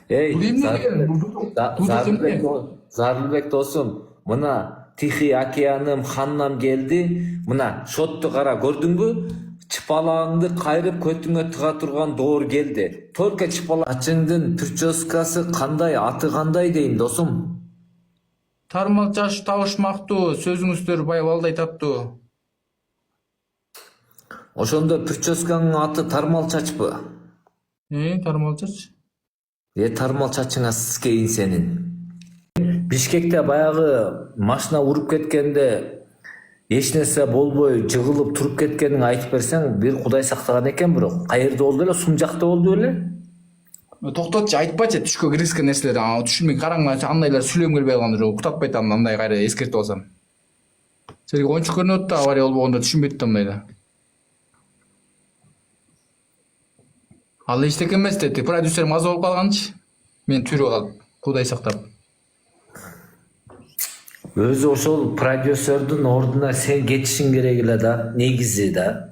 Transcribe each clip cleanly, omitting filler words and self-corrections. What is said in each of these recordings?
Эй, Бул эмне деген? Зарылбек досум, мына Тихий океаным ханнам келди. Мына шотту кара, көрдүңбү? Чыпалаңды кайрып көтүңө тыга турган доор келди. Только чыпалачыңдын прическасы кандай, аты кандай дейм досум. Тармак чач табышмактуу, сөзүңүздөр балдай таптуу. Ошондо прическаңдын аты тармал чачпы? Тармал чач? Тармал чачыңа кейин сенин. Бишкекте баягы машина уруп кеткенде эч нерсе болбой жыгылып туруп кеткениңди айтып берсең, бир Кудай сактаган экен, бирок каерде болду эле? Сум жакта болду беле? Токтотчу, айтпачы, түшкө киргизген нерселер. Түшүнбөй караңмачы, андайлар сүйлөм келбей калган жок. Уктатпайт андай кайра эскертип алсам. Сенге оңчу көрүнөт да, авария болбогондо түшүнбөйт да андайда. Ал эчтеке эмес деди. Продюсер маза болуп калганчы. Мен түрүп калып, Кудай сактап. Өзү ошол продюсердин ордуна сен кетишиң керек эле да, негизи да.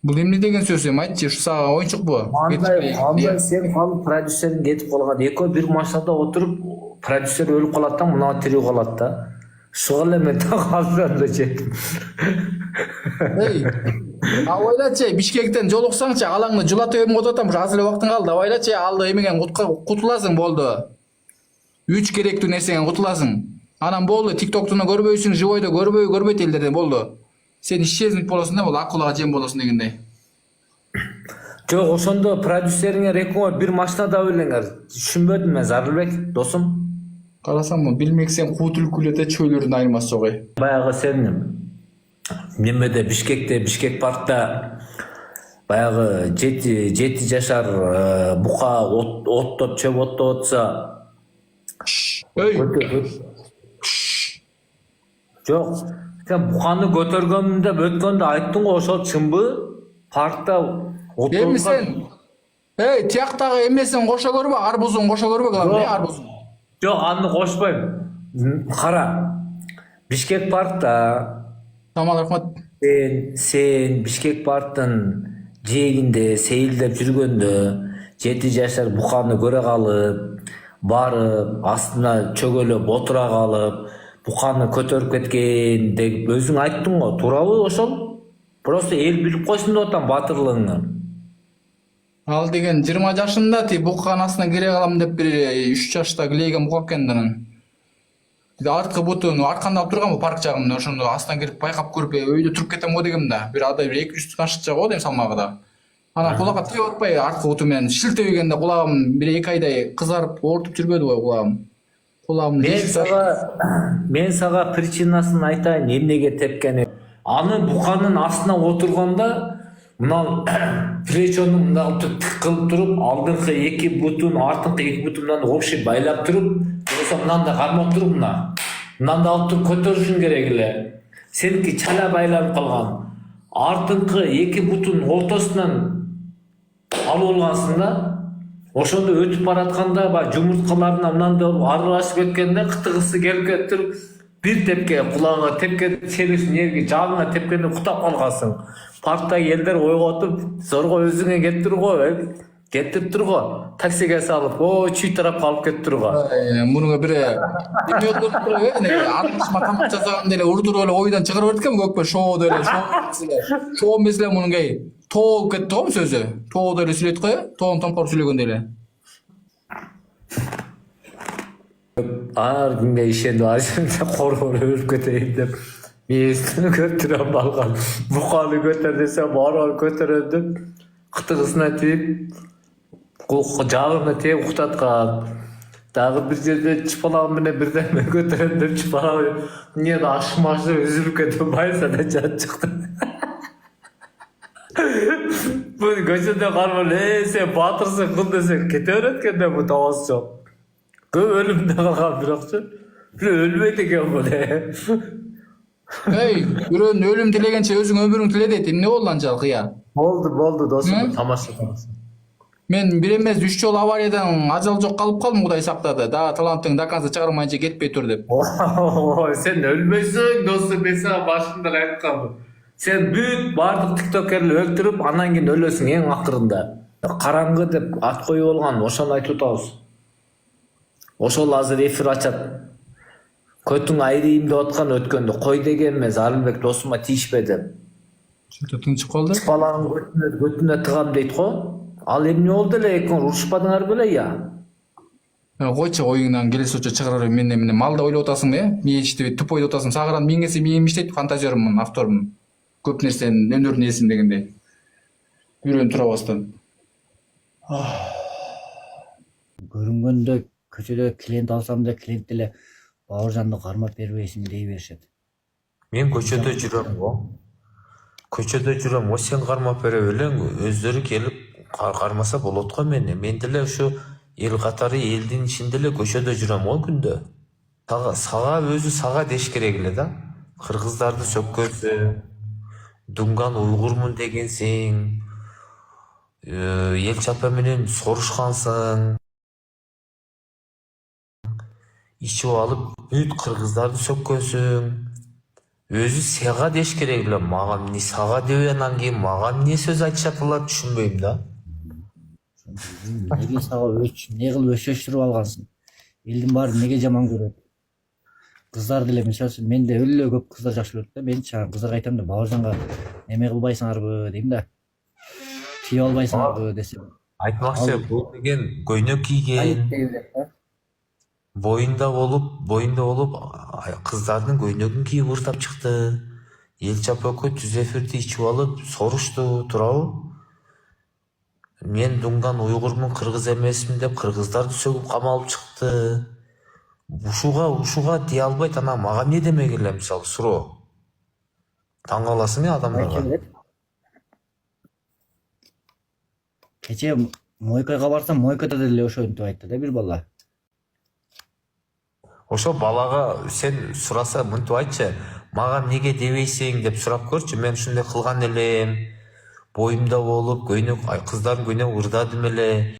Бул эмне деген сөз эми айтчы, ушу сага оюнчукпу? Андай сен калып продюсерин кетип калган. Экөө бир машинада отуруп, продюсер өлүп калат да, мына тирүү калат да. Ушуга эле мен так калсам да жеттим. Абайлачы, Бишкектен жолуксаңчы, алаңды жулатып эми ототам, ушу азыр эле убактың калды. Абайлачы, алды эмеген кутуласың болду. 3 керектүү нерсеңен кутуласың. Анан болду, TikTok'тун көрбөйсүң, живойдо көрбөйт элдерден болду. Сен исчезнуть болосуң да, болду, акулага жем болосуң дегендей. Жок, ошондо продюсериңер экөөңөр бир машинада белеңер. Түшүнбөдүм мен, Зарылбек досум. Карасам, билмексен куу түлкүлөтө чөйлөрдүн айырмасы жок. Баягы сен немеде Бишкек паркта баягы 7 жашар бука оттоп чөп оттоп атса. Жок, сен буканы көтөргөм деп өткөндө айттың го, ошол чынбы? Паркта оттоп. Эми сен тияктагы эмесин кошо көрбө, арбузун кошо көрбө, арбузун. Жок, аны кошпойм. Кара. Бишкек паркта Тамам, рахмат. Сен Бишкек парктын жээгинде сейилдеп жүргөндө 7 жашар буканы көрө калып, барып, астына чөгөлөп отура калып, буканы көтөрүп кеткен деп өзүң айттың го, туурабы ошол? Просто эл билип койсун деп атам батырлыгыңды. Ал деген 20 жашында буканын астына кире калам деп бир 3 жашта килейген бука экен. Арткы бутун артканда турганбы парк жагында, ошондо астына кирип байкап көрүп, өйдө туруп кетем го дегем да. Бир ада 200 ташча го дейм салмагы да. Анан кулагга тийип атпай, арткы буту менен шилтебегенде кулагым бир 2 айдай кызарып, оорутуп жүрбөдү го кулагым. Мен сага причинасын айтайын, эмнеге тепкени. Аны буканын астына отурганда, мына плечонун мындагы тик кылып туруп, алдыңкы 2 бутун, артыңкы 2 бутундан общий байлап туруп, болсо мынандай кармап туруп, мынандай алып туруп көтөрүшүң керек эле. Сеники чала байланып калган. Артыңкы 2 бутун ортосунан алып алгансың да. Ошондо өтүп баратканда баягы жумурткаларына мынандай аралашып кеткенде кытыгысы келип кетип, бир тепке кулагыңа тепкен, сен жерге жагыңа тепкенде уктап калгансың. Парктагы элдер ойготуп, зорго өзүңө кетирип турго, таксиге салып, чүй тарапка алып кетип турго. Мунуга бир армышма тамак жасаганда эле урдуруп эле ойдон чыгарып берет экен көкпө, шоодо эле, шоо эмес эле мунугай тоолуп кетти го сөзү. Тоодо эле сүйлөйт го, тоон томкоруп сүйлөгөндөй эле. Ар күнгө ишенип ажымда коргор өлүп кетейин деп мээсini көтөрөм алган. Буканы көтөр десе барып көтөрөм деп кытыгысына тийип, жабырына тийип уктаткан. Дагы бир жерде чыпалагым менен бирдеме көтөрөм деп чыпалагы эмне ашмашып үзүлүп кетип байса да жат чыкты. Бул көчөдө кармап, сен батырсың кыл десең кете берет экен да, бул табасы жок. Көп өлүмдө калган бирокчу. Өлбөйт экен бул. Бирөөнүн өлүм тилегенче өзүң өмүрүң тиле дейт. Эмне болду анчал кыя? Болду досум, тамаша. Мен бир эмес 3 жолу авариядан ажал жок калып калдым, Кудай сактады. Дагы талантыңды доказа чыгармайынча кетпей тур деп. Сен өлбөйсүң досум, мен сага башында айтканмын. Сен бүт бардык тиктокерлерди өлтүрүп, анан кийин өлөсүң эң акырында. Караңгы деп ат коюп алган, ошону айтып атабыз. Ошол азыр эфир ачат. Көтүң айрыйм деп аткан өткөндө кой деген эмес, Арылбек досума тийишпе деп. Чөтө тынчып калды. Баланын көтүнө тыгам дейт го. Ал эмне болду эле, экөөң урушпадыңар беле я? Койчу оюңдан келесочо чыгарар мен малда ойлоп атасың э? Мен иштебейт, тупой деп атасың. Сагыран мен келсе мен иштейт, фантазермун, автормун. Көп нерсенин өндөрдүн ээсин дегендей. Үйрөнүп тура бастан. Көрүнгөндө көчөдө клиент алсам да клиент деле Бауыржанды кармап бербейсиң дей беришет. Мен көчөдө жүрөм го. Көчөдө жүрөм, о сен кармап бере белең, өздөрү келип кармаса болот го мени. Мен деле ушу эл катары элдин ичинде эле көчөдө жүрөм го күндө. Сага өзү сага деш керек эле да. Кыргыздарды сөккөнсүң, Дунган уйгурмун дегенсиң, эл чапа менен сорушкансың. Ичип алып бүт кыргыздарды сөккөнсүң. Өзү сага деш керек эле, мага эмне сага деп анан кийин мага эмне сөз айтышат алар түшүнбөйм да. Неге сага не кылып өчөштүрүп алгансың? Элдин баары неге жаман көрөт? Кыздар деле мисалы үчүн менде өлө көп кыздар жакшы көрөт да. Мен чагы кыздарга айтам да, Бауыржанга неме кылбайсыңарбы дейм да. Тийип албайсыңарбы десем. Айтмакчы, бул деген көйнөк кийген, боюнда болуп кыздардын көйнөгүн кийип ырдап чыкты. Эл чапа экөө түз эфирди ичип алып сорушту, туурабы? Мен Дунган уйгурмун, кыргыз эмесмин деп кыргыздарды сөгүп камалып чыкты. Ушуга дей албайт, анан мага эмне демек эле, мисалы суроо. Таң каласың адамдарга. Кече мойкага барсам, мойкада деле ошентип айтты да бир бала. Ошо балага сен сураса мынтип айтчы, мага эмнеге дебейсиң деп сурап көрчү. Мен ушундай кылган элем, боюмда болуп, кыздардын көйнөгүн ырдадым эле.